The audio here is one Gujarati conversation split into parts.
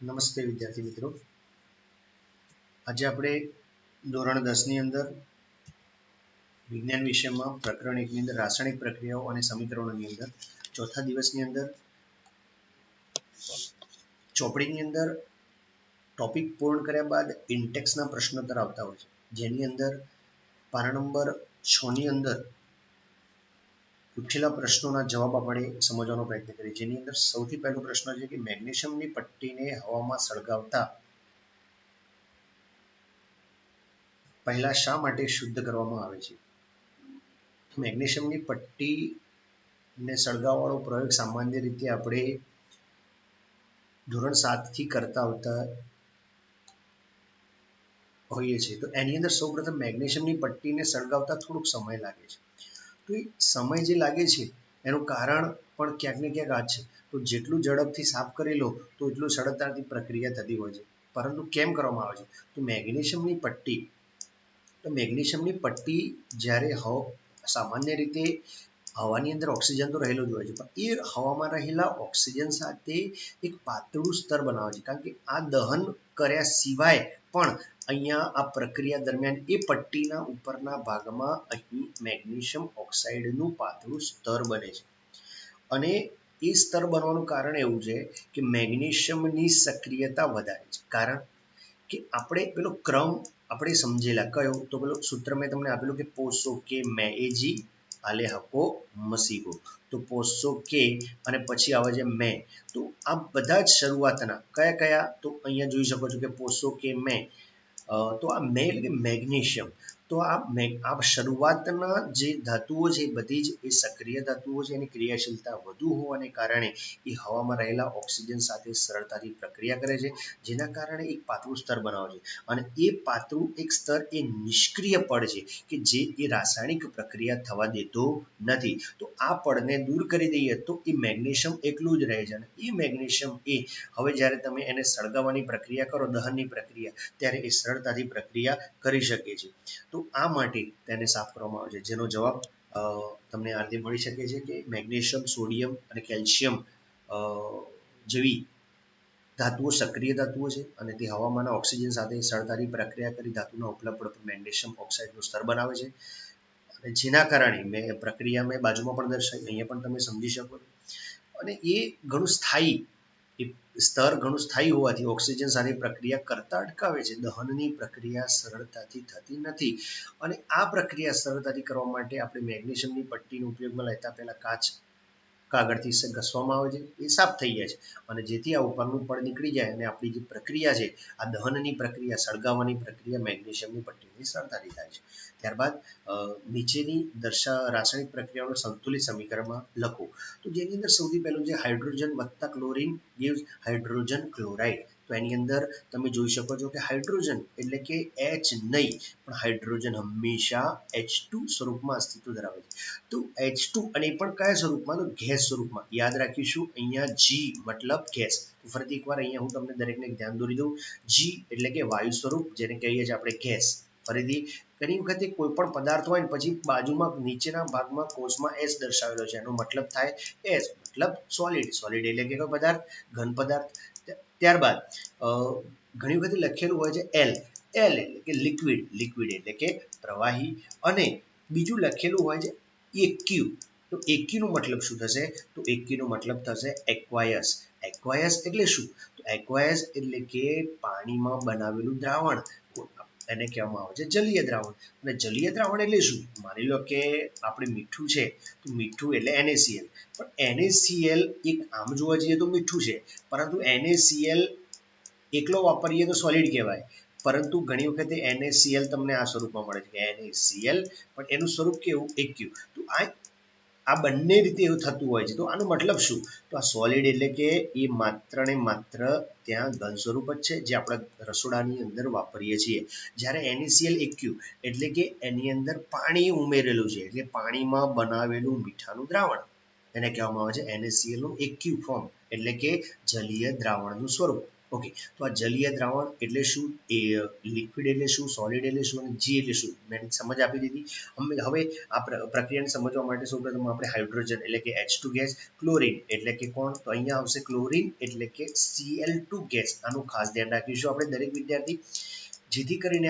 નમસ્તે વિદ્યાર્થી મિત્રો, આજે આપણે ધોરણ 10 ની અંદર વિજ્ઞાન વિષયમાં પ્રકરણ 1 ની અંદર રાસાયણિક પ્રક્રિયાઓ અને સમીકરણોની અંદર ચોથા દિવસની અંદર ચોપડીની અંદર ટોપિક પૂર્ણ કર્યા બાદ ઇન્ટેક્સના પ્રશ્નોત્તર આવતા હોય છે, જેની અંદર પાના નંબર 6 ની અંદર પૂછેલા પ્રશ્નોના જવાબ આપણે સમજવાનો પ્રયત્ન કરીએ. જેની અંદર સૌથી પહેલો પ્રશ્ન છે કે મેગ્નેશિયમની પટ્ટીને હવામાં સળગાવતા પહેલા શા માટે શુદ્ધ કરવામાં આવે છે? મેગ્નેશિયમની પટ્ટીને સળગાવવાનો પ્રયોગ સામાન્ય રીતે આપણે ધોરણ 7 થી કરતા આવતા હોઈએ છીએ. તો એની અંદર સૌપ્રથમ મેગ્નેશિયમની પટ્ટીને સળગાવતા થોડોક સમય લાગે છે. તો એ સમય જે લાગે છે એનું કારણ પણ ક્યાંક ને ક્યાંક આ છે. તો જેટલું ઝડપથી સાફ કરી લો તો એટલું સરળતાથી પ્રક્રિયા થતી હોય છે. પરંતુ કેમ કરવામાં આવે છે? તો મેગ્નેશિયમની પટ્ટી જ્યારે સામાન્ય રીતે હવાની અંદર ઓક્સિજન તો રહેલો જ હોય છે, પણ એ હવામાં રહેલા ઓક્સિજન સાથે એક પાતળું સ્તર બનાવે છે. કારણ કે આ દહન કર્યા સિવાય પણ અહીંયા આ પ્રક્રિયા દરમિયાન એ પટ્ટીના ઉપરના ભાગમાં અહીં મેગ્નેશિયમ ઓક્સાઇડનું પાતળું સ્તર બને છે. અને એ સ્તર બનવાનું કારણ એવું છે કે મેગ્નેશિયમની સક્રિયતા વધારે છે. કારણ કે આપણે પેલો ક્રમ આપણે સમજેલા કયો? તો પેલો સૂત્ર મેં તમને આપેલું કે પોસો કે મેએજી આલે હકો મસીબો. તો પોસો કે અને પછી આવે છે મે. તો આ બધા જ શરૂઆતના કયા તો અહીંયા જોઈ શકો છો કે પોસો કે મે. તો આ મે એટલે કે મેગ્નેશિયમ. તો આ શરૂઆતના જે ધાતુઓ છે બધી જ એ સક્રિય ધાતુઓ છે. એની ક્રિયાશીલતા વધુ હોવાને કારણે એ હવામાં રહેલા ઓક્સિજન સાથે સરળતાથી પ્રક્રિયા કરે છે, જેના કારણે એક પાતળું સ્તર બનાવે છે. અને એ પાતળું એક સ્તર એ નિષ્ક્રિય પડ છે કે જે એ રાસાયણિક પ્રક્રિયા થવા દેતો નથી. તો આ પડને દૂર કરી દઈએ તો એ મેગ્નેશિયમ એકલું જ રહે છે. અને એ મેગ્નેશિયમ હવે જ્યારે તમે એને સળગાવવાની પ્રક્રિયા કરો, દહનની પ્રક્રિયા, ત્યારે એ સરળતાથી પ્રક્રિયા કરી શકે છે. તો આ માટે તેને સાફ કરવામાં આવે છે, જેનો જવાબ તમને આ રીતે મળી શકે છે કે મેગ્નેશિયમ, સોડિયમ અને કેલ્શિયમ જેવી ધાતુઓ સક્રિય ધાતુઓ છે અને તે હવામાંના ઓક્સિજન સાથે સરળતાથી પ્રક્રિયા કરી ધાતુના ઉપલા પડ પર મેગ્નેશિયમ ઓક્સાઇડનું સ્તર બનાવે છે. અને જેના કારણે પ્રક્રિયા મેં બાજુમાં પણ દર્શાવી, અહીંયા પણ તમે સમજી શકો છો. અને એ ઘણું સ્થાયી સ્તર ઘણું સ્થાયી હોવાથી ઓક્સિજન સાથે પ્રક્રિયા કરતા અટકાવે છે. દહનની પ્રક્રિયા સરળતાથી થતી નથી. અને આ પ્રક્રિયા સરળતાથી કરવા માટે આપણે મેગ્નેશિયમની પટ્ટીનો ઉપયોગમાં લેતા પહેલા કાગળથી ઘસવામાં આવે છે, એ સાફ થઈ જાય છે. અને જેથી આ ઉપરનું પડ નીકળી જાય અને આપણી જે પ્રક્રિયા છે, આ દહનની પ્રક્રિયા, સળગાવવાની પ્રક્રિયા મેગ્નેશિયમની પટ્ટીની સરળતાથી થાય છે. ત્યારબાદ નીચેની રાસાયણિક પ્રક્રિયાઓનું સંતુલિત સમીકરણમાં લખો. તો જેની અંદર સૌથી પહેલું છે હાઇડ્રોજન વત્તા ક્લોરીન gives હાઇડ્રોજન ક્લોરાઇડ. તો એની અંદર તમે જોઈ શકો છો કે હાઇડ્રોજન એટલે કે H નહીં, પણ હાઇડ્રોજન હંમેશા H2 સ્વરૂપમાં અસ્તિત્વ ધરાવે છે. તો H2 અને એ પણ કયા સ્વરૂપમાં? તો ગેસ સ્વરૂપમાં. યાદ રાખીશું અહીંયા G મતલબ ગેસ. ફરીથી એકવાર અહીંયા હું તમને દરેકને ધ્યાન દોરી દઉં. G એટલે કે વાયુ સ્વરૂપ, જેને કહીએ છીએ આપણે ગેસ. ફરીથી ઘણી વખતે કોઈ પણ પદાર્થ હોય ને પછી બાજુમાં નીચેના ભાગમાં કોષમાં S દર્શાવેલો છે, એનો મતલબ થાય S મતલબ સોલિડ. સોલિડ એટલે કે કયો પદાર્થ? ઘન પદાર્થ. ત્યારબાદ ઘણી વખતે લખેલું હોય છે L એટલે કે લિક્વિડ. લિક્વિડ એટલે કે પ્રવાહી. અને બીજું લખેલું હોય છે એક્યુ. તો એક્યુ નો મતલબ શું થશે? તો એક્યુ નો મતલબ થશે એક્વાયસ. એક્વાયસ એટલે શું? તો એક્વાયસ એટલે કે પાણીમાં બનાવેલું દ્રાવણ. એને કહેવામાં આવે છે જલીય દ્રાવણ. અને જલીય દ્રાવણ એટલે શું? માની લો કે આપણે મીઠું છે, તો મીઠું એટલે NaCl. પણ NaCl એક આમ જોવા જઈએ તો મીઠું છે, પરંતુ NaCl એકલો વાપરીએ તો સોલિડ કહેવાય. પરંતુ ઘણી વખતે NaCl તમને આ સ્વરૂપમાં મળે છે કે NaCl, પણ એનું સ્વરૂપ કેવું? એક્યુ. તો આ બંને રીતે એવું થતું હોય છે. તો આનો મતલબ શું? તો આ સોલિડ એટલે કે એ માત્ર ને માત્ર ત્યાં ઘન સ્વરૂપ જ છે, જે આપણે રસોડાની અંદર વાપરીએ છીએ. જ્યારે NaCl એક્યુ એટલે કે એની અંદર પાણી ઉમેરેલું છે, એટલે પાણીમાં બનાવેલું મીઠાનું દ્રાવણ. એને કહેવામાં આવે છે NaCl નું એક્યુ ફોર્મ, એટલે કે જલીય દ્રાવણનું સ્વરૂપ. ઓકે, તો આ જલીય દ્રાવણ એટલે શું, એ લિક્વિડ એટલે શું, સોલિડ એટલે શું અને જી એટલે શું, મેં સમજ આપી દીધી. હવે આ પ્રક્રિયાને સમજવા માટે સૌપ્રથમ આપણે હાઇડ્રોજન એટલે કે H2 ગેસ, ક્લોરીન એટલે કે કોણ, તો અહીંયા આવશે ક્લોરીન એટલે કે Cl2 ગેસ. આનું ખાસ ધ્યાન રાખીશું આપણે દરેક વિદ્યાર્થી, જેથી કરીને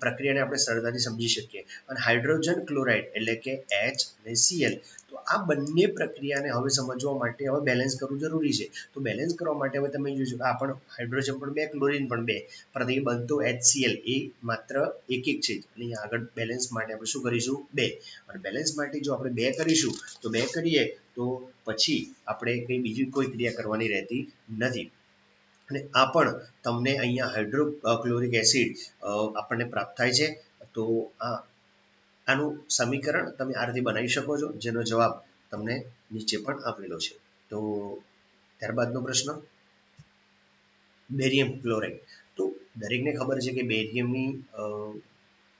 પ્રક્રિયાને આપણે સરળતાથી સમજી શકીએ. અને હાઇડ્રોજન ક્લોરાઇડ એટલે કે H અને Cl, તો આ બંને પ્રક્રિયાને હવે સમજવા માટે હવે બેલેન્સ કરવું જરૂરી છે. તો બેલેન્સ કરવા માટે હવે તમે જોઈશું કે આ પણ હાઇડ્રોજન પણ બે, ક્લોરીન પણ બે, પરંતુ એ બનતો HCl એ માત્ર એક છે. અને આગળ બેલેન્સ માટે આપણે શું કરીશું, બે. અને બેલેન્સ માટે જો આપણે બે કરીશું તો બે કરીએ તો પછી આપણે કંઈ બીજી કોઈ ક્રિયા કરવાની રહેતી નથી. અને આ પણ તમને અહીંયા હાઇડ્રોક્લોરિક એસિડ આપણને પ્રાપ્ત થાય છે. તો આનું સમીકરણ તમે આ રીતે બનાવી શકો છો, જેનો જવાબ તમને નીચે પણ આપેલો છે. તો ત્યારબાદનો પ્રશ્ન, બેરિયમ ક્લોરાઇડ. તો દરેકને ખબર છે કે બેરિયમની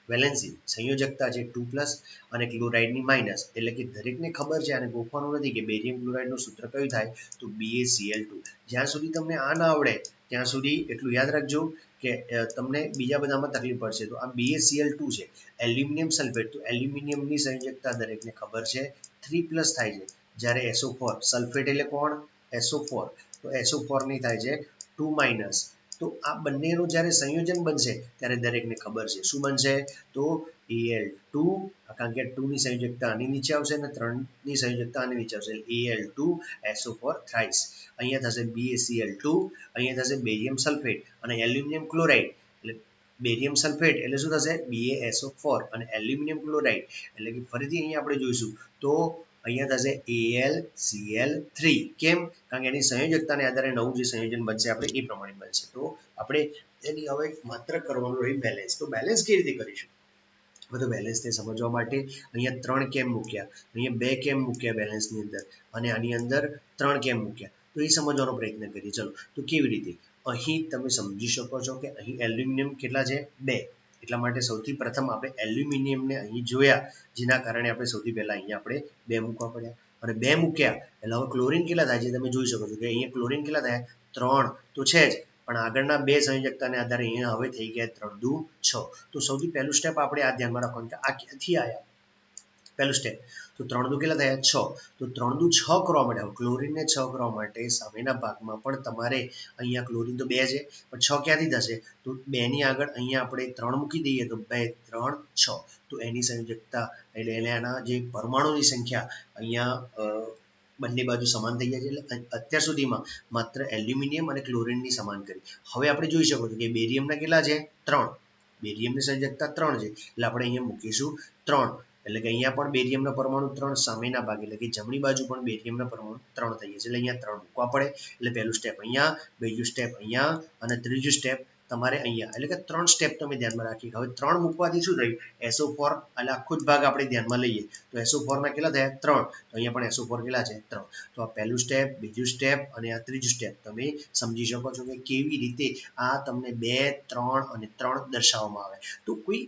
વેલેન્સી સંયોજકતા છે 2+ અને ક્લોરાઇડની માઇનસ, એટલે કે દરેકને ખબર છે, અને ગોખવાનું નથી કે બેરિયમ ક્લોરાઇડનું સૂત્ર કયું થાય, તો BaCl2. જ્યાં સુધી તમને આ ના આવડે ત્યાં સુધી એટલું યાદ રાખજો કે તમને બીજા બધામાં તકલીફ પડશે. તો આ BaCl2 છે. એલ્યુમિનિયમ સલ્ફેટ, તો એલ્યુમિનિયમની સંયોજકતા દરેકને ખબર છે 3+ થાય છે, જ્યારે SO4 સલ્ફેટ એટલે કોણ, SO4, તો SO4 ની થાય છે 2-. તો આ બંનેનું જ્યારે સંયોજન બનશે ત્યારે દરેકને ખબર છે શું બનશે, તો Al2, કારણ કે 2 ની સંયોજકતા આની નીચે આવશે અને 3 ની સંયોજકતા આની નીચે આવશે, Al2SO4 થ્રાઇસ. અહીંયા થશે BaCl2, અહીંયા થશે બેરિયમ સલ્ફેટ અને એલ્યુમિનિયમ ક્લોરાઇડ, એટલે બેરિયમ સલ્ફેટ એટલે શું થશે, BaSO4, અને એલ્યુમિનિયમ ક્લોરાઇડ એટલે કે ફરીથી અહીંયા આપણે જોઈશું તો અહીંયા થશે AlCl3. કેમ, કારણ કે એની સંયોજકતાને આધારે નવું જે સંયોજન બનશે આપણે એ પ્રમાણે બનશે. તો આપણે એની હવે માત્ર કરવાનું રહ્યું બેલેન્સ. તો બેલેન્સ કેવી રીતે કરીશું, બધું બેલેન્સને સમજવા માટે અહીંયા 3 કેમ મૂક્યા, અહીંયા 2 કેમ મૂક્યા બેલેન્સની અંદર, અને આની અંદર 3 કેમ મૂક્યા, તો એ સમજવાનો પ્રયત્ન કરીએ. ચલો, તો કેવી રીતે, અહીં તમે સમજી શકો છો કે અહીં એલ્યુમિનિયમ કેટલા છે, 2. એટલા માટે સૌથી પ્રથમ આપણે એલ્યુમિનિયમને અહીં જોયા, જેના કારણે આપણે સૌથી પહેલા અહીંયા આપણે 2 મૂકવા પડ્યા, અને 2 મૂક્યા એટલે હવે ક્લોરીન કેટલા થાય છે તમે જોઈ શકો છો કે અહીંયા ક્લોરીન કેટલા થયા, 3 તો છે જ, પણ આગળના 2 સંયોજકતાને આધારે અહીંયા હવે થઈ ગયા 3 દુ 6. તો સૌથી પહેલું સ્ટેપ આપણે આ ધ્યાનમાં રાખવાનું કે આ ક્યાંથી આવ્યા, પહેલું સ્ટેપ, તો 3 દુ કેટલા થયા, 6. તો 3 દુ 6 કરવા માટે, ક્લોરીનને 6 કરવા માટે સામેના ભાગમાં પણ તમારે અહીંયા ક્લોરીન તો 2 છે, પણ 6 ક્યાંથી થશે, તો 2 ની આગળ અહીંયા આપણે 3 મૂકી દઈએ તો 2, 3, 6. તો એની સંયોજકતા એટલે એના જે પરમાણુની સંખ્યા અહીંયા બંને બાજુ સમાન થઈ જાય છે. એટલે અત્યાર સુધીમાં માત્ર એલ્યુમિનિયમ અને ક્લોરીનની સમાન કરી. હવે આપણે જોઈ શકો છો કે બેરિયમના કેટલા છે, 3. બેરિયમની સંયોજકતા 3 છે, એટલે આપણે અહીંયા મૂકીશું 3. એટલે કે અહીંયા પણ બેરિયમના પરમાણુ 3, સામેના ભાગે એટલે કે જમણી બાજુ પણ બેરિયમના પરમાણુ 3 થઈ જશે, એટલે અહીંયા 3 મૂકવા પડે. એટલે પહેલું સ્ટેપ અહીંયા, બીજું સ્ટેપ અહીંયા, અને ત્રીજું સ્ટેપ તમારે અહીંયા, એટલે કે 3 સ્ટેપ તમે ધ્યાનમાં રાખી. હવે 3 મૂકવાથી શું થયું, SO4, એટલે આખો જ ભાગ આપણે ધ્યાનમાં લઈએ તો SO4 ના કેટલા થયા, 3. તો અહીંયા પણ SO4 કેટલા છે, 3. તો આ પહેલું સ્ટેપ, બીજું સ્ટેપ અને આ ત્રીજું સ્ટેપ તમે સમજી શકો છો કે કેવી રીતે આ તમને 2, 3 અને 3 દર્શાવવામાં આવે. તો કોઈ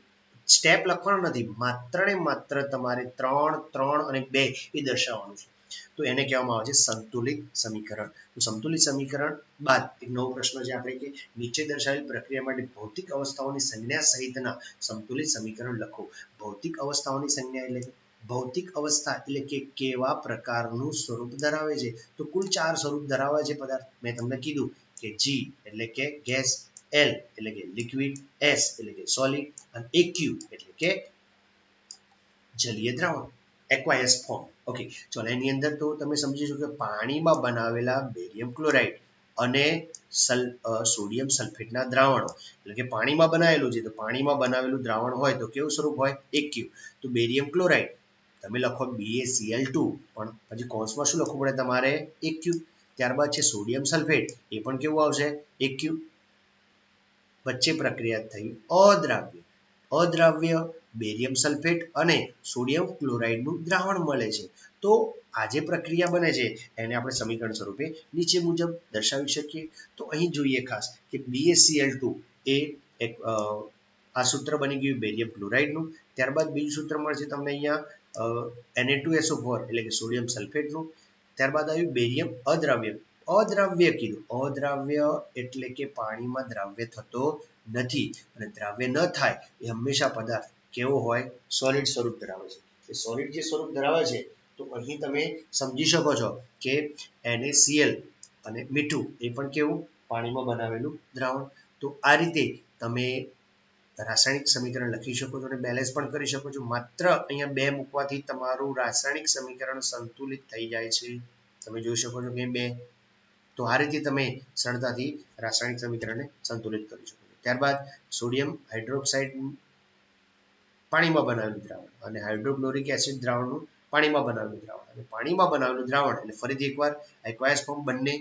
સ્ટેપ લખવાનો નથી, માત્ર ને માત્ર તમારે 3, 3 અને 2 એ દર્શાવવાનું છે. તો એને કહેવામાં આવે છે સંતુલિત સમીકરણ. તો સંતુલિત સમીકરણ બાદ એક નવો પ્રશ્ન છે આપણે કે નીચે દર્શાવેલ પ્રક્રિયા માટે ભૌતિક અવસ્થાઓની સંજ્ઞા સહિતના સંતુલિત સમીકરણ લખો. ભૌતિક અવસ્થાઓની સંજ્ઞા એટલે ભૌતિક અવસ્થા એટલે કે કેવા પ્રકારનું સ્વરૂપ ધરાવે છે. તો કુલ 4 સ્વરૂપ ધરાવે છે પદાર્થ. મેં તમને કીધું કે G એટલે કે ગેસ, L એટલે કે લિક્વિડ, S એટલે કે સોલિડ, અને AQ એટલે કે જલીય દ્રાવણ, એક્વાયસ ફોર્મ. ઓકે, ચલો એની અંદર તો તમે સમજી શકો કે પાણીમાં બનાવેલા બેરિયમ ક્લોરાઇડ અને સોડિયમ સલ્ફેટના દ્રાવણો, એટલે કે પાણીમાં બનાવેલું છે, તો પાણીમાં બનાવેલું દ્રાવણ હોય તો કેવું સ્વરૂપ હોય, AQ. તો બેરિયમ ક્લોરાઇડ તમે લખો BaCl2, પણ પછી કૌંસમાં શું લખવું પડે તમારે, AQ. ત્યારબાદ છે સોડિયમ સલ્ફેટ, એ પણ કેવું આવશે, AQ. વચ્ચે પ્રક્રિયા થઈ અદ્રાવ્ય, અદ્રાવ્ય બેરિયમ સલ્ફેટ અને સોડિયમ ક્લોરાઇડનું દ્રાવણ મળે છે. તો આ જે પ્રક્રિયા બને છે એને આપણે સમીકરણ સ્વરૂપે નીચે મુજબ દર્શાવી શકીએ. તો અહીં જોઈએ ખાસ કે BaCl2 એ એક આ સૂત્ર બની ગયું બેરિયમ ક્લોરાઇડનું. ત્યારબાદ બીજું સૂત્ર મળશે તમને અહીંયા Na2SO4 એટલે કે સોડિયમ સલ્ફેટનું. ત્યારબાદ આવ્યું બેરિયમ અદ્રાવ્ય અદ્રાવ્ય કીધું. અદ્રાવ્ય એટલે કે પાણીમાં દ્રાવ્ય થતો નથી, અને દ્રાવ્ય ન થાય એ હંમેશા પદાર્થ કેવો હોય? સોલિડ સ્વરૂપ ધરાવે છે. એ સોલિડ જે સ્વરૂપ ધરાવે છે તો અહીં તમે સમજી શકો છો કે NaCl અને મીઠું એ પણ કેવું? પાણીમાં બનાવેલું દ્રાવણ. તો આ રીતે તમે રાસાયણિક સમીકરણ લખી શકો છો અને બેલેન્સ પણ કરી શકો છો. માત્ર અહીંયા 2 મૂકવાથી તમારું રાસાયણિક સમીકરણ સંતુલિત થઈ જાય છે. તમે જોઈ શકો છો કે 2. તો આ રીતે તમે સરળતાથી રાસાયણિક સમીકરણને સંતુલિત કરી શકો છો. ત્યારબાદ સોડિયમ હાઇડ્રોક્સાઇડ પાણીમાં બનાવેલું દ્રાવણ અને હાઇડ્રોક્લોરિક એસિડ દ્રાવણનું પાણીમાં બનાવેલું દ્રાવણ. અને પાણીમાં બનાવેલું દ્રાવણ એટલે ફરીથી એકવાર એક્વાયસ ફોર્મ બંને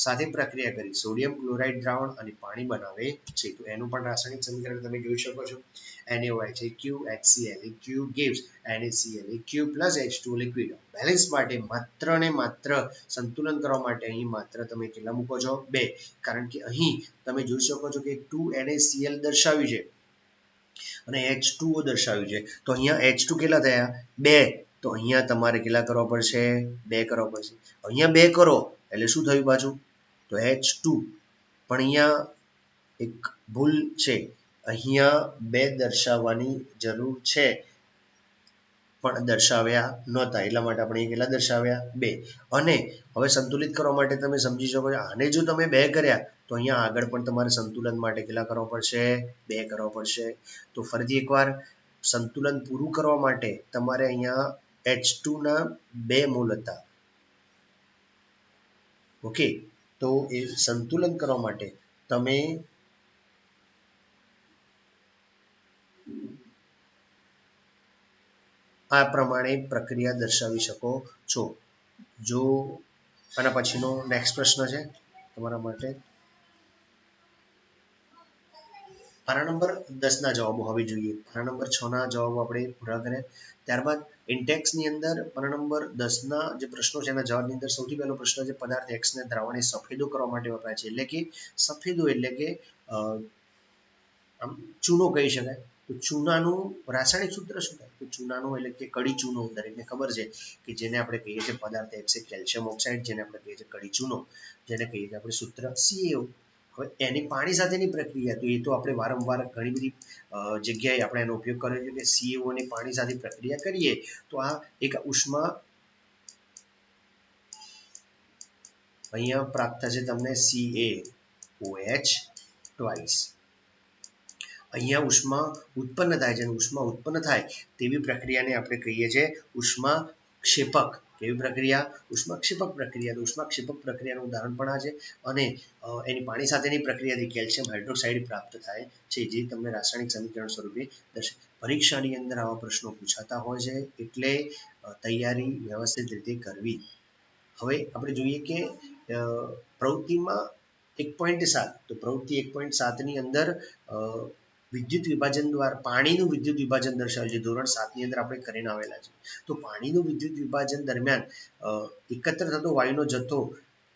સાથે પ્રક્રિયા કરી સોડિયમ ક્લોરાઇડ દ્રાવણ અને પાણી બનાવે છે. તો એનું પણ રાસાયણિક સમીકરણ તમે જોઈ શકો છો. NaOH HCl gives NaCl plus H2 liquid. Balance માટે માત્ર ને માત્ર સંતુલન કરવા માટે અહીં માત્ર તમે કેટલા મૂકો છો? 2. કારણ કે અહીં તમે જોઈ શકો છો કે 2NaCl દર્શાવ્યું છે અને H2O દર્શાવ્યું છે. તો અહીંયા H2 કેટલા થયા? 2. તો અહીંયા તમારે કેટલા કરવા પડશે? 2 કરવા પડશે. અહીંયા 2 કરો એટલે શું થયું પાછું? તો H2. પણ અહીંયા એક ભૂલ છે. અહીંયા 2 દર્શાવવાની જરૂર છે પણ દર્શાવ્યા નહોતા, એટલા માટે આપણે કેટલા દર્શાવ્યા? 2. અને હવે સંતુલિત કરવા માટે તમે સમજી શકો છો, આને જો તમે 2 કર્યા તો અહીંયા આગળ પણ તમારે સંતુલન માટે કેટલા કરવા પડશે? 2 કરવા પડશે. તો ફરીથી એકવાર સંતુલન પૂરું કરવા માટે તમારે અહીંયા H2 ના 2 મોલ હતા. ઓકે, તો એ સંતુલન કરવા માટે તમે આ પ્રમાણે પ્રક્રિયા દર્શાવી શકો છો. જો આના પછીનો નેક્સ્ટ પ્રશ્ન છે તમારા માટે. પાના નંબર 10 ના જવાબો હવે જોઈએ. પાના નંબર 6 ના જવાબો આપણે પૂરા કર્યા. ત્યારબાદ ઇન્ટેક્સની અંદર પાના નંબર 10 ના જે પ્રશ્નો છે એના જવાબની અંદર સૌથી પહેલો પ્રશ્ન છે પદાર્થ X ને દ્રાવણને સફેદો કરવા માટે વપરાય છે. એટલે કે સફેદો એટલે કે આમ ચૂનો કહી શકાય. તો ચૂનાનું રાસાયણિક સૂત્ર શું થાય? તો ચૂનાનું એટલે કે કડી ચૂનો, દરેકને ખબર છે કે જેને આપણે કહીએ છીએ પદાર્થ X એ કેલ્શિયમ ઓક્સાઇડ, જેને આપણે કહીએ છીએ કડી ચૂનો, જેને કહીએ છીએ આપણે સૂત્ર CaO. હવે એની પાણી સાથેની પ્રક્રિયા તો એ તો આપણે વારંવાર ઘણી બધી જગ્યાએ આપણે એનો ઉપયોગ કર્યો છે કે CaO ની પાણી સાથે પ્રક્રિયા કરીએ તો આ એક ઉષ્મા અહીંયા પ્રાપ્ત થશે તમને CaOH ટ્વાઇસ. અહીંયા ઉષ્મા ઉત્પન્ન થાય છે અને ઉષ્મા ઉત્પન્ન થાય તેવી પ્રક્રિયાને આપણે કહીએ છીએ ઉષ્માક્ષેપક. કેવી પ્રક્રિયા? ઉષ્માક્ષેપક પ્રક્રિયા. તો ઉષ્માક્ષેપક પ્રક્રિયાનું ઉદાહરણ પણ આ છે. અને એની પાણી સાથેની પ્રક્રિયાથી કેલ્શિયમ હાઇડ્રોક્સાઇડ પ્રાપ્ત થાય છે, જે તમને રાસાયણિક સમીકરણ સ્વરૂપે દર્શાવે. પરીક્ષાની અંદર આવા પ્રશ્નો પૂછાતા હોય છે, એટલે તૈયારી વ્યવસ્થિત રીતે કરવી. હવે આપણે જોઈએ કે પ્રવૃત્તિમાં 1.7, તો પ્રવૃત્તિ 1.7 ની અંદર વિદ્યુત વિભાજન દ્વારા પાણીનું વિદ્યુત વિભાજન દર્શાવે છે. ધોરણ 7 ની અંદર આપણે કરીને આવેલા છે. તો પાણીનું વિદ્યુત વિભાજન દરમિયાન એકત્ર થતો વાયુનો જથ્થો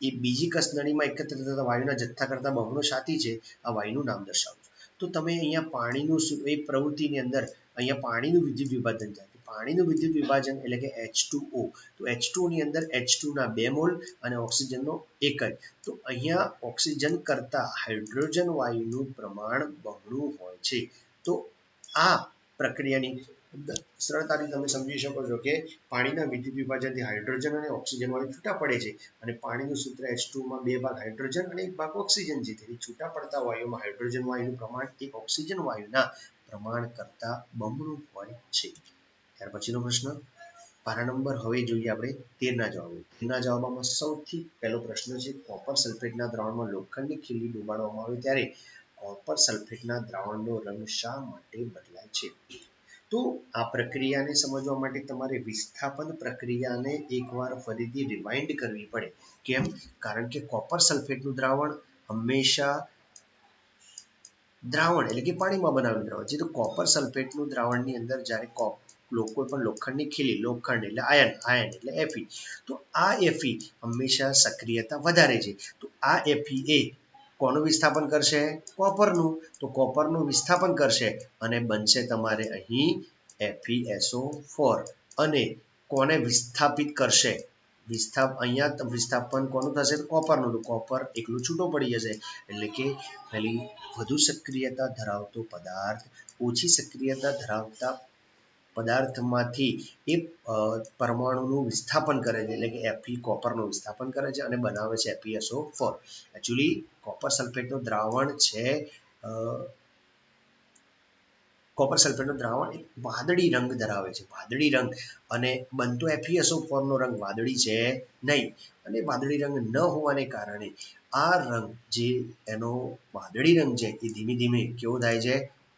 એ બીજી કસનળીમાં એકત્ર થતા વાયુના જથ્થા કરતાં બમણો સાથી છે. આ વાયુનું નામ દર્શાવો. તો તમે અહીંયા પાણીનું એ પ્રવૃત્તિની અંદર અહીંયા પાણીનું વિદ્યુત વિભાજન થાય. પાણીનું વિદ્યુત વિભાજન એટલે કે H2O. તો H2O ની અંદર H2 ના 2 મોલ અને ઓક્સિજનનો 1 જ. તો અહીંયા ઓક્સિજન કરતાં હાઇડ્રોજન વાયુનું પ્રમાણ બમણું હોય છે. તો આ પ્રક્રિયાની સરળતાથી તમે સમજી શકો છો કે પાણીના વિદ્યુત વિભાજનથી હાઇડ્રોજન અને ઓક્સિજન વાયુ છૂટા પડે છે, અને પાણીનું સૂત્ર H2 માં 2 ભાગ હાઇડ્રોજન અને 1 ભાગ ઓક્સિજન છે. તેથી છૂટા પડતા વાયુમાં હાઇડ્રોજન વાયુનું પ્રમાણ એ ઓક્સિજન વાયુના પ્રમાણ કરતાં બમણું હોય છે. ત્યાર પછીનો પ્રશ્ન પાના નંબર હવે જોઈએ આપણે 13 ના જવાબો. 13 ના જવાબમાં સૌથી પહેલો પ્રશ્ન છે કોપર સલ્ફેટના દ્રાવણમાં લોખંડની ખીલી ડુબાડવામાં આવે ત્યારે કોપર સલ્ફેટના દ્રાવણનો રંગ શા માટે બદલાય છે? તો આ પ્રક્રિયાને સમજવા માટે તમારે વિસ્થાપન પ્રક્રિયાને એકવાર ફરીથી રિવાઇન્ડ કરવી પડે. કેમ? કારણ કે કોપર સલ્ફેટનું દ્રાવણ હંમેશા દ્રાવણ એટલે કે પાણીમાં બનાવેલું દ્રાવણ છે. તો કોપર સલ્ફેટનું દ્રાવણની અંદર જ્યારે કોઈ પણ લોખંડની ખીલી, લોખંડ એટલે આયન એટલે Fe, તો આ Fe હંમેશા સક્રિયતા વધારે છે. તો આ Fe એ કોનું વિસ્થાપન કરશે? કોપરનું. તો કોપરનું વિસ્થાપન કરશે અને બનશે તમારે અહીં FeSO4. અને કોને વિસ્થાપિત કરશે? અહીંયા વિસ્થાપન કોનું થશે? કોપરનું. તો કોપર એકલું છૂટો પડી જશે એટલે કે પેલી વધુ સક્રિયતા ધરાવતો પદાર્થ ઓછી સક્રિયતા ધરાવતા પદાર્થમાંથી એ પરમાણુનું વિસ્થાપન કરે છે એટલે કે Fe કોપરનું વિસ્થાપન કરે છે અને બનાવે છે FeSO4. એકચ્યુઅલી કોપર સલ્ફેટનું દ્રાવણ છે કોપર સલ્ફેટનું દ્રાવણ એક વાદળી રંગ ધરાવે છે, વાદળી રંગ, અને બનતો FeSO4 નો રંગ વાદળી છે નહીં. અને વાદળી રંગ ન હોવાને કારણે આ રંગ જે એનો વાદળી રંગ છે એ ધીમે ધીમે કેવો થાય છે?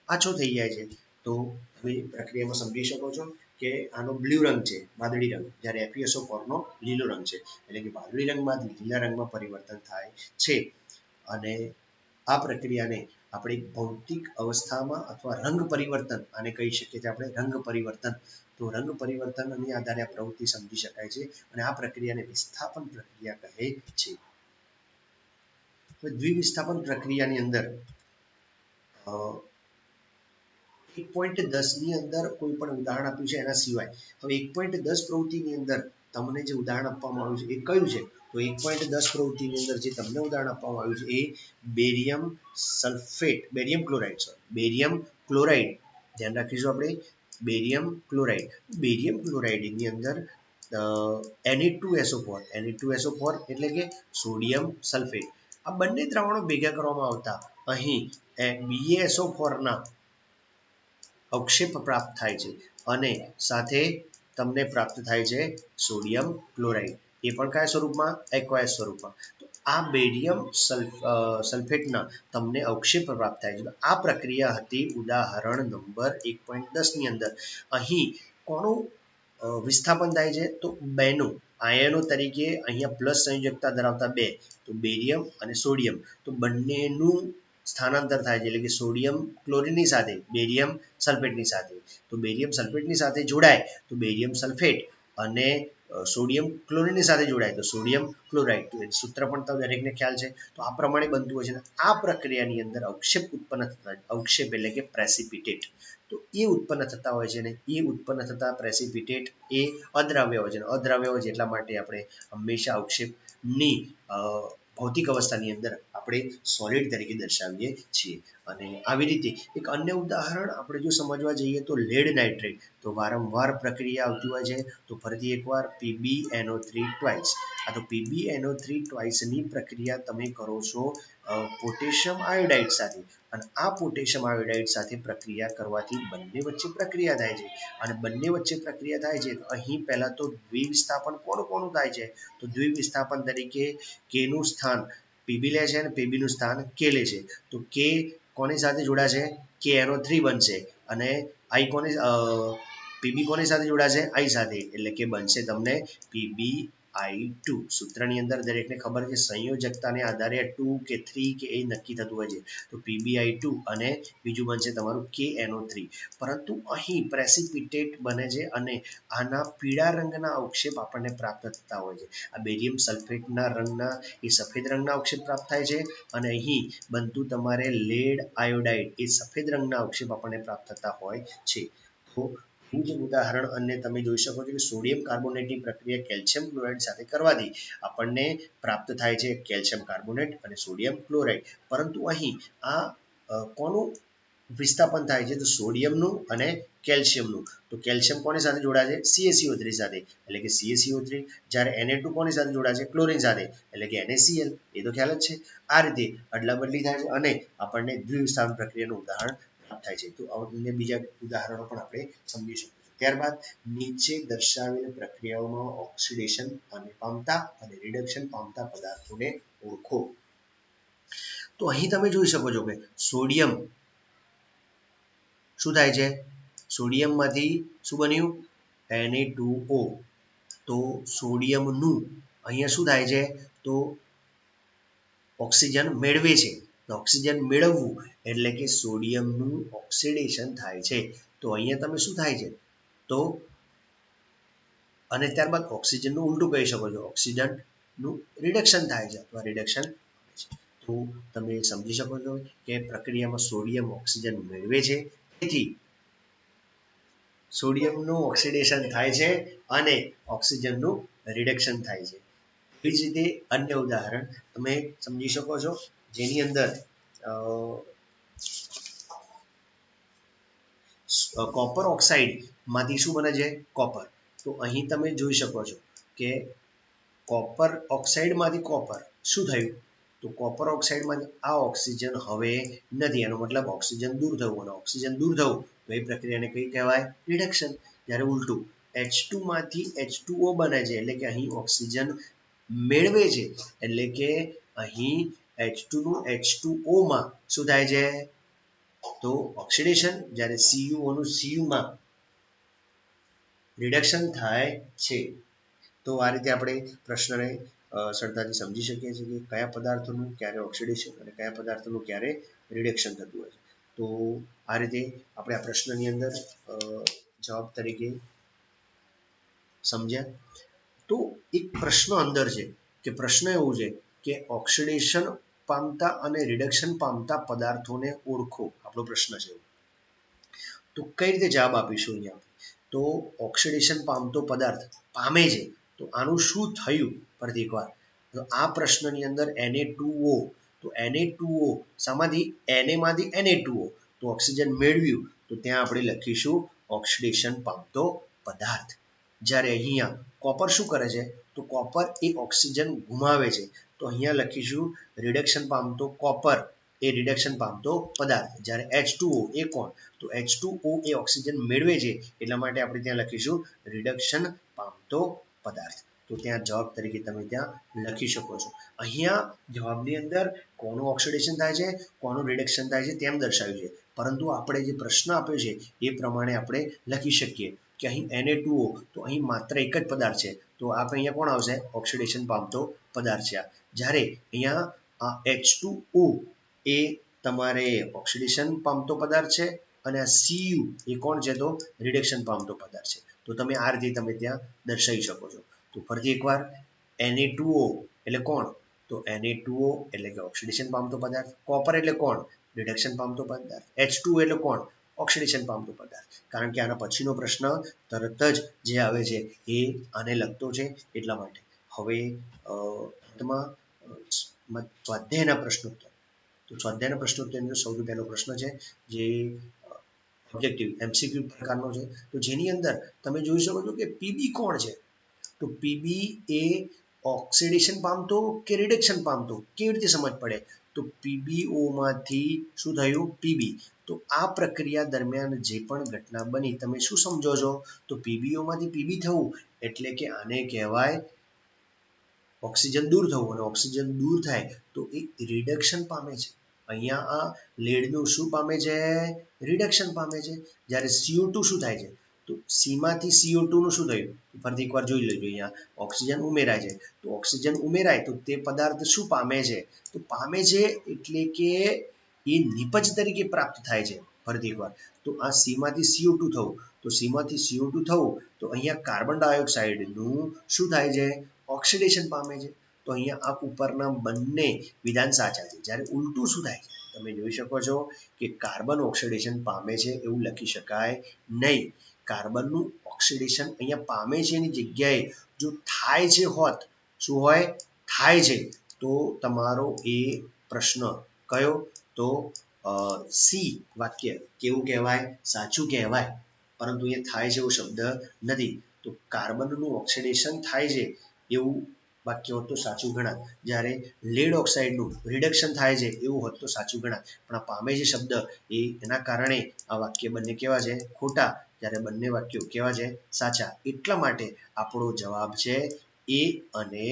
આછો થઈ જાય છે. તો તમે પ્રક્રિયામાં સમજી શકો છો કે આનો બ્લુ રંગ છે, વાદળી રંગ, જ્યારે FeSO4 નો લીલો રંગ છે. એટલે કે વાદળી રંગમાંથી લીલા રંગમાં પરિવર્તન થાય છે. અને આ પ્રક્રિયાને આપણે ભૌતિક અવસ્થામાં અથવા રંગ પરિવર્તન આને કહી શકીએ છીએ આપણે રંગ પરિવર્તન. તો રંગ પરિવર્તનની આધારે આ પ્રવૃત્તિ સમજી શકાય છે અને આ પ્રક્રિયાને વિસ્થાપન પ્રક્રિયા કહે છે. દ્વિવિસ્થાપન પ્રક્રિયાની અંદર 1.10 ની અંદર કોઈ પણ ઉદાહરણ આપ્યું છે એના સિવાય હવે 1.10 પ્રવૃત્તિની અંદર તમને જે ઉદાહરણ આપવામાં આવ્યું છે એ કયું છે? તો 1.10 પ્રવૃત્તિની અંદર જે તમને ઉદાહરણ આપવામાં આવ્યું છે એ બેરિયમ સલ્ફેટ, બેરિયમ ક્લોરાઇડ, ધ્યાન રાખીશું આપણે, બેરિયમ ક્લોરાઇડની અંદર Na2SO4 એટલે કે સોડિયમ સલ્ફેટ, આ બંને દ્રાવણો ભેગા કરવામાં આવતા અહીં BaSO4 ના અવક્ષેપ પ્રાપ્ત થાય છે અને સાથે તમને પ્રાપ્ત થાય છે સોડિયમ ક્લોરાઇડ, એ પણ કયા સ્વરૂપમાં? એક્વાયસ સ્વરૂપમાં. તો આ બેરિયમ સલ્ફેટના તમને અવક્ષેપ પ્રાપ્ત થાય છે. આ પ્રક્રિયા હતી ઉદાહરણ નંબર 1.10 ની અંદર. અહીં કોનું વિસ્થાપન થાય છે? તો બેનું આયનો તરીકે અહીંયા પ્લસ સંયોજકતા ધરાવતા બે, તો બેરિયમ અને સોડિયમ, તો બંનેનું સ્થાનાંતર થાય છે એટલે કે સોડિયમ ક્લોરીનની સાથે બેરિયમ સલ્ફેટની સાથે. તો બેરિયમ સલ્ફેટની સાથે જોડાય તો બેરિયમ સલ્ફેટ અને સોડિયમ ક્લોરીનની સાથે જોડાય તો સોડિયમ ક્લોરાઇડ. તો એ સૂત્ર પણ તમને દરેકને ખ્યાલ છે. તો આ પ્રમાણે બનતું હોય છે. આ પ્રક્રિયાની અંદર અવક્ષેપ ઉત્પન્ન થતા, અવક્ષેપ એટલે કે પ્રેસિપિટેટ, તો એ ઉત્પન્ન થતા હોય છે અને એ ઉત્પન્ન થતા પ્રેસિપિટેટ એ અદ્રાવ્ય હોય છે. અદ્રાવ્ય હોય છે એટલા માટે આપણે હંમેશા અવક્ષેપની ભૌતિક અવસ્થાની અંદર આપણે સોલિડ તરીકે દર્શાવીએ છીએ. અને આવી રીતે એક અન્ય ઉદાહરણ આપણે જો સમજવા જઈએ તો લેડ નાઇટ્રેટ, તો વારંવાર પ્રક્રિયા આવતી હોય છે. તો ફરીથી એકવાર PbNO3 ટ્વાઇસ, આ તો PbNO3 ટ્વાઇસની પ્રક્રિયા તમે કરો છો પોટેશિયમ આયોડાઇડ સાથે, અને આ પોટેશિયમ આયોડાઇડ સાથે પ્રક્રિયા કરવાથી બંને વચ્ચે પ્રક્રિયા થાય છે. અને બંને વચ્ચે પ્રક્રિયા થાય છે અહીં પહેલા તો દ્વિવિસ્થાપન કોનું થાય છે? તો દ્વિવિસ્થાપન તરીકે કેનું સ્થાન Pb લે છે અને Pbનું સ્થાન K લે છે. તો K કોની સાથે જોડાશે? KNO3 બનશે અને Pb કોની સાથે જોડાશે? I સાથે, એટલે કે બનશે તમને PbI2. સૂત્રની અંદર દરેકને ખબર છે સંયોજકતાને આધારે 2 કે 3 કે એ નક્કી થતું હોય છે. તો PbI2 અને બીજું બનશે તમારું KNO3. પરંતુ અહીં પ્રેસિપિટેટ બને છે અને આના પીળા રંગના અવક્ષેપ આપણને પ્રાપ્ત થતા હોય છે. આ બેરિયમ સલ્ફેટના રંગના એ સફેદ રંગના અવક્ષેપ પ્રાપ્ત થાય છે અને અહીં બનતું તમારે લેડ આયોડાઇડ એ સફેદ રંગના અવક્ષેપ આપણને પ્રાપ્ત થતા હોય છે. તો જે ઉદાહરણ અને તમે જોઈ શકો છો કે સોડિયમ કાર્બોનેટની પ્રક્રિયા કેલ્શિયમ ક્લોરાઇડ સાથે કરવાથી આપણને પ્રાપ્ત થાય છે કેલ્શિયમ કાર્બોનેટ અને સોડિયમ ક્લોરાઇડ. પરંતુ અહીં આ કોનું વિસ્થાપન થાય છે? તો સોડિયમનું અને કેલ્શિયમનું. તો કેલ્શિયમ કોની સાથે જોડાશે? CaCO3 સાથે, એટલે કે CaCO3, જ્યારે Na2 કોની સાથે જોડાશે? ક્લોરીન સાથે, એટલે કે NaCl. એ તો ખ્યાલ જ છે. આ રીતે અદલા બદલી થાય છે અને આપણને દ્વિવિસ્થાપન પ્રક્રિયાનું ઉદાહરણ થાય છે. તો અન્ય બીજા ઉદાહરણો પણ આપણે સમજી શકીએ. ત્યારબાદ નીચે દર્શાવેલ પ્રક્રિયાઓમાં ઓક્સિડેશન પામતા અને રિડક્શન પામતા પદાર્થોને ઓળખો. તો અહીં તમે જોઈ શકો છો કે સોડિયમ શું થાય છે? સોડિયમમાંથી શું બન્યું? Na2O. તો સોડિયમનું અહીંયા શું થાય છે? તો ઓક્સિજન મેળવે છે. ઓક્સિજન મેળવવું એટલે કે સોડિયમનું ઓક્સિડેશન થાય છે. તો અહીંયા તમે શું થાય છે? તો અને ત્યારબાદ ઓક્સિજનનું ઉલટું કહી શકો છો, ઓક્સિજનનું રિડક્શન થાય છે અથવા રિડક્શન. તો તમે સમજી શકો છો કે પ્રક્રિયામાં સોડિયમ ઓક્સિજન મેળવે છે, તેથી સોડિયમનું ઓક્સિડેશન થાય છે અને ઓક્સિજનનું રિડક્શન થાય છે. એવી જ રીતે અન્ય ઉદાહરણ તમે સમજી શકો છો, જેની અંદર કોપર ઓક્સાઇડમાંથી શું બને છે? કોપર. તો અહીં તમે જોઈ શકો છો કે કોપર ઓક્સાઇડમાંથી કોપર શું થયું? તો કોપર ઓક્સાઇડમાંથી આ ઓક્સિજન હવે નથી, એનો મતલબ ઓક્સિજન દૂર થયું, અને ઓક્સિજન દૂર થયું તો એ પ્રક્રિયાને કઈ કહેવાય? રિડક્શન. જ્યારે ઉલટું H2 માંથી H2O બને છે, એટલે કે અહીં ઓક્સિજન મેળવે છે, એટલે કે અહીં H2 નું H2O માં શું થાય છે? તો ઓક્સિડેશન. જ્યારે CuO નું Cu માં રિડક્શન થાય છે. તો આ રીતે આપણે પ્રશ્નને સરળતાથી સમજી શકીએ છીએ કે કયા પદાર્થોનું ક્યારે ઓક્સિડેશન અને કયા પદાર્થોનું ક્યારે રિડક્શન થતું હોય છે. તો આ રીતે આપણે આ પ્રશ્નની અંદર જવાબ તરીકે સમજ્યા. તો એક પ્રશ્ન અંદર છે કે પ્રશ્ન એવું છે કે ઓક્સિડેશન પામતા અને રિડક્શન પામતા પદાર્થોને ઓળખો, આપણો પ્રશ્ન છે. તો કઈ રીતે જવાબ આપીશું અહીંયા? તો ઓક્સિડેશન પામતો પદાર્થ પામે છે, તો આનું શું થયું? ફરીથી એકવાર, તો આ પ્રશ્નની અંદર Na2O, તો Na2O શામાંથી? Na માંથી Na2O, તો ઓક્સિજન મેળવ્યું, તો ત્યાં આપણે લખીશું ઓક્સિડેશન પામતો પદાર્થ. જ્યારે અહીંયા કોપર શું કરે છે? તો કોપર એ ઓક્સિજન ગુમાવે છે, તો અહીંયા લખીશું રિડક્શન પામતો કોપર એ રિડક્શન પામતો પદાર્થ. જ્યારે H2O એ કોણ? તો H2O એ ઓક્સિજન મેળવે છે, એટલા માટે આપણે ત્યાં લખીશું રિડક્શન પામતો પદાર્થ. તો ત્યાં જવાબ તરીકે તમે ત્યાં લખી શકો છો. અહીંયા જવાબની અંદર કોનું ઓક્સિડેશન થાય છે, કોનું રિડક્શન થાય છે તેમ દર્શાવ્યું છે, પરંતુ આપણે જે પ્રશ્ન આપ્યો છે એ પ્રમાણે આપણે લખી શકીએ કે અહીં Na2O, તો અહીં માત્ર એક જ પદાર્થ છે, તો આ અહીંયા કોણ આવશે? ઓક્સિડેશન પામતો પદાર્થ છે. જ્યારે અહીંયા H2O એ તમારે ઓક્સિડેશન પામતો પદાર્થ છે, અને આ Cu એ કોણ છે? તો રિડક્શન પામતો પદાર્થ છે. તો તમે આ રીતે તમે ત્યાં દર્શાવી શકો છો. તો ફરીથી એકવાર, Na2O એટલે કોણ? તો Na2O એટલે કે ઓક્સિડેશન પામતો પદાર્થ. કોપર એટલે કોણ? રિડક્શન પામતો પદાર્થ. H2O એટલે કોણ? ઓક્સિડેશન પામતો પદાર્થ. કારણ કે આના પછીનો પ્રશ્ન તરત જ જે આવે છે એ આને લગતો છે, એટલા માટે. હવે અંતમાં સ્વાધ્યાયના પ્રશ્નોત્તર. તો સ્વાધ્યાયના પ્રશ્નોત્તરની અંદર સૌથી પહેલો પ્રશ્ન છે જે ઓબ્જેક્ટિવ MCQ પ્રકારનો છે. તો જેની અંદર તમે જોઈ શકો છો કે પીબી કોણ છે? તો પીબી એ ઓક્સિડેશન પામતો કે રિડક્શન પામતો? કેવી રીતે સમજ પડે? તો પીબીઓ માંથી શું થયું? પીબી. તો આ પ્રક્રિયા દરમિયાન જે પણ ઘટના બની, તમે શું સમજો છો? તો પીબીઓ માંથી પીબી થવું એટલે કે આને કહેવાય ઓક્સિજન દૂર થવું, અને ઓક્સિજન દૂર થાય તો એ રિડક્શન પામે છે. અહીંયા આ લેડનું શું પામે છે? રિડક્શન પામે છે. જ્યારે CO2 શું થાય છે? તો C માંથી CO2 નું શું થયું? ફરીથી એકવાર જોઈ લેજો. અહીંયા ઓક્સિજન ઉમેરાય છે, તો ઓક્સિજન ઉમેરાય તો તે પદાર્થ શું પામે છે? તો પામે છે એટલે કે એ નિપજ તરીકે પ્રાપ્ત થાય છે. ફરીથી એકવાર, તો આ C માંથી CO2 થવું, તો C માંથી CO2 થવું, તો અહીંયા કાર્બન ડાયોક્સાઇડનું શું થાય છે? ઓક્સિડેશન પામે છે. તો અહીંયા આ ઉપરના બંને વિધાન સાચા છે. જ્યારે ઉલટું શું થાય છે? તમે જોઈ શકો છો કે કાર્બન ઓક્સિડેશન પામે છે એવું લખી શકાય નહીં. કાર્બનનું ઓક્સિડેશન અહીંયા પામે છે એની જગ્યાએ જો થાય છે હોત, શું હોય? થાય છે, તો તમારો એ પ્રશ્ન કયો? તો સી વાક્ય કેવું કહેવાય? સાચું કહેવાય. પરંતુ એ થાય છે એવો શબ્દ નથી. તો કાર્બનનું ઓક્સિડેશન થાય છે એવું વાક્ય હોત તો સાચું ગણાત. જ્યારે લેડ ઓક્સાઇડનું રિડક્શન થાય છે એવું હોત તો સાચું ગણાત. પણ આ પામે છે શબ્દ એના કારણે આ વાક્ય બંને કેવા છે? ખોટા. જ્યારે બંને વાક્યો કેવા છે? સાચા. એટલા માટે આપણો જવાબ છે એ અને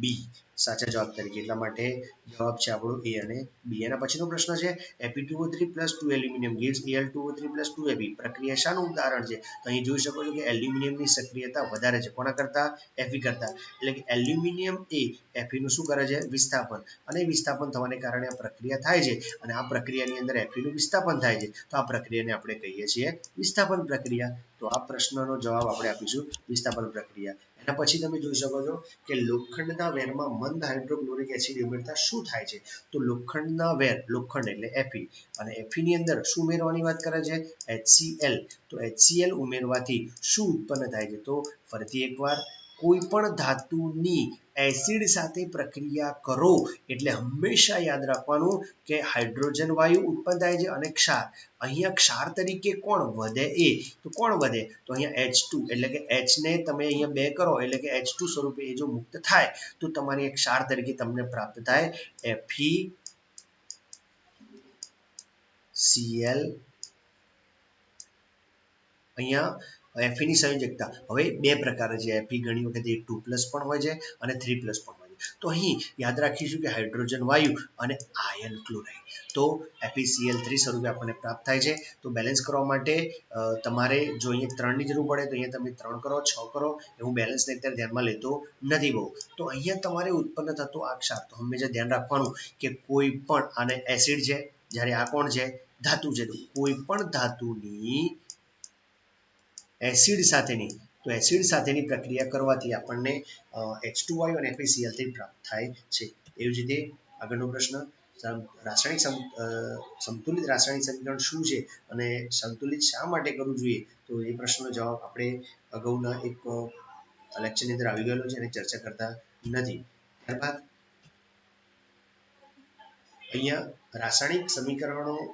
બી સાચા જવાબ તરીકે. એટલા માટે જવાબ છે આપણો એ અને બી. એના પછીનો પ્રશ્ન છે Fe2O3 + 2 aluminium gives Al2O3 + 2 Fe. પ્રક્રિયા શાનું ઉદાહરણ છે? તો અહીં જોઈ શકો છો કે એલ્યુમિનિયમની સક્રિયતા વધારે છે. કોના કરતા? Fe કરતા. એટલે કે એલ્યુમિનિયમ એ Fe નું શું કરે છે? વિસ્થાપન. અને વિસ્થાપન થવાને કારણે આ પ્રક્રિયા થાય છે, અને આ પ્રક્રિયાની અંદર Fe નું વિસ્થાપન થાય છે. તો આ પ્રક્રિયાને આપણે કહીએ છીએ વિસ્થાપન પ્રક્રિયા. તો આ પ્રશ્નનો જવાબ આપણે આપીશું વિસ્થાપન પ્રક્રિયા. એના પછી તમે જોઈ શકો છો કે લોખંડના વેરમાં મંદ હાઇડ્રોક્લોરિક એસિડ ઉમેરતા શું થાય છે? તો લોખંડના વેર, લોખંડ એટલે Fe, અને Fe ની અંદર શું ઉમેરવાની વાત કરે છે? HCl. તો HCl ઉમેરવાથી શું ઉત્પન્ન થાય છે? તો ફરીથી એકવાર કોઈ પણ ધાતુની એસિડ સાથે પ્રક્રિયા કરો એટલે હંમેશા યાદ રાખવાનું કે હાઇડ્રોજન વાયુ ઉત્પન્ન થાય છે અને ક્ષાર. અહીંયા ક્ષાર તરીકે કોણ વધે એ તો કોણ વધે તો અહીંયા H2 એટલે કે H ને તમે અહીંયા 2 કરો એટલે કે H2 સ્વરૂપે એ જો મુક્ત થાય તો તમારી એક ક્ષાર તરીકે તમને પ્રાપ્ત થાય FeCl. અહીંયા Fe ની સંયોજકતા હવે બે પ્રકાર છે. Fe ઘણી વખત 2+ પણ હોય છે અને 3+ પણ હોય છે. તો અહીં યાદ રાખીશું કે હાઇડ્રોજન વાયુ અને આયર્ન ક્લોરાઇડ તો FeCl3 સ્વરૂપે આપણને પ્રાપ્ત થાય છે. તો બેલેન્સ કરવા માટે તમારે જો અહીંયા 3ની જરૂર પડે તો અહીંયા તમે 3 કરો 6 કરો હું બેલેન્સને અત્યારે ધ્યાનમાં લેતો નથી બહુ. તો અહીંયા તમારે ઉત્પન્ન થતો આ ક્ષાર તો હંમેશા ધ્યાન રાખવાનું કે કોઈ પણ આને એસિડ છે જ્યારે આ કોણ છે ધાતુ છે. તો કોઈ પણ ધાતુની એસિડ સાથેની પ્રક્રિયા કરવાથી આપણને H2 વાયુ અને FeCl3 પ્રાપ્ત થાય છે. એવી જ રીતે આગળનો પ્રશ્ન સંતુલિત રાસાયણિક સમીકરણ શું છે અને સંતુલિત શા માટે કરવું જોઈએ તો એ પ્રશ્નનો જવાબ આપણે અગાઉના એક લેક્ચરની અંદર આવી ગયેલો છે અને ચર્ચા કરતા નથી. ત્યારબાદ અહીંયા રાસાયણિક સમીકરણોમાં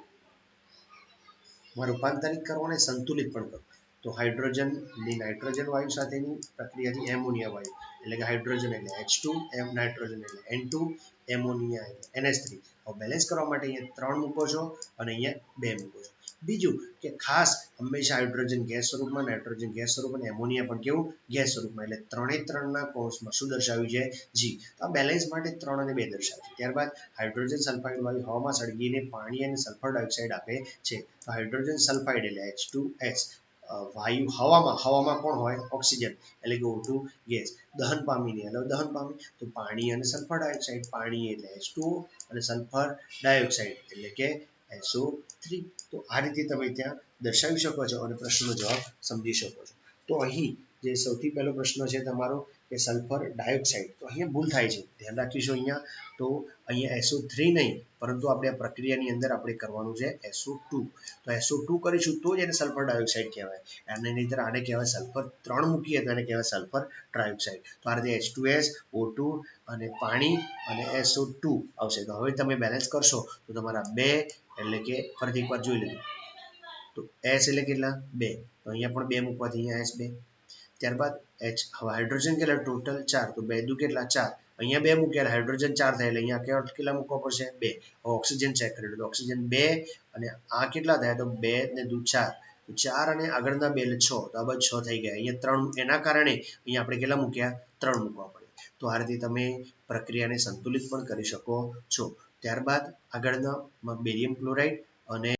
રૂપાંતરિત કરો અને સંતુલિત પણ કરો. તો હાઇડ્રોજનની નાઇટ્રોજન વાયુ સાથેની પ્રક્રિયાથી એમોનિયા વાયુ એટલે કે હાઇડ્રોજન એટલે H2 નાઇટ્રોજન એટલે N2 એમોનિયા એટલે NH3. હવે બેલેન્સ કરવા માટે અહીંયા 3 મૂકો છો અને અહીંયા 2 મૂકો છો. બીજું કે ખાસ હંમેશા હાઇડ્રોજન ગેસ સ્વરૂપમાં નાઇટ્રોજન ગેસ સ્વરૂપ અને એમોનિયા પણ કેવું ગેસ સ્વરૂપમાં એટલે 3 કૌંસમાં શું દર્શાવ્યું છે G. તો આ બેલેન્સ માટે 3 અને 2 દર્શાવ્યું છે. ત્યારબાદ હાઇડ્રોજન સલ્ફાઇડ વાયુ હવામાં સળગીને પાણી અને સલ્ફર ડાયોક્સાઇડ આપે છે. તો હાઇડ્રોજન સલ્ફાઇડ એટલે H2S વાયુ હવામાં કોણ હોય ઓક્સિજન એટલે કે O2 ગેસ દહન પામી તો પાણી અને સલ્ફર ડાયોક્સાઇડ પાણી એટલે H2O અને સલ્ફર ડાયોક્સાઇડ એટલે કે SO3. તો આ રીતે તમે ત્યાં દર્શાવી શકો છો અને પ્રશ્નનો જવાબ સમજી શકો છો. તો અહીં જે સૌથી પહેલો પ્રશ્ન છે તમારો કે સલ્ફર ડાયોક્સાઇડ તો અહીંયા ભૂલ થાય છે ધ્યાન રાખીશું અહીંયા SO3 નહીં પરંતુ આપણે આ પ્રક્રિયાની અંદર આપણે કરવાનું છે SO2. તો SO2 કરીશું તો જ એને સલ્ફર ડાયોક્સાઇડ કહેવાય અને નહીંતર આને કહેવાય સલ્ફર 3 મૂકીએ તો એને કહેવાય સલ્ફર ટ્રાયોક્સાઇડ. તો આ રીતે H2S O2 અને પાણી અને SO2 આવશે. તો હવે તમે બેલેન્સ કરશો તો તમારા 2 એટલે કે ફરીથી એકવાર જોઈ લેજો તો S એટલે કેટલા 2 તો અહીંયા પણ 2 મૂકવાથી અહીંયા S2. ત્યારબાદ હવે હાઇડ્રોજન કેટલા ટોટલ 4 તો 2 દુ કેટલા 4 અહીંયા 2 મૂક્યા હાઇડ્રોજન 4 થાય એટલે અહીંયા કેટલા મૂકવા પડશે 2. હવે ઓક્સિજન ચેક કરી લો ઓક્સિજન 2 અને આ કેટલા થાય તો 2 ને દુ 4 તો 4 અને આગળના 2 એટલે 6 તો આ બાજુ 6 થઈ ગયા. અહીંયા 3 એના કારણે અહીંયા આપણે કેટલા મૂક્યા 3 મૂકવા પડે. તો આ રીતે તમે પ્રક્રિયાને સંતુલિત પણ કરી શકો છો. ત્યારબાદ આગળના બેરિયમ ક્લોરાઇડ અને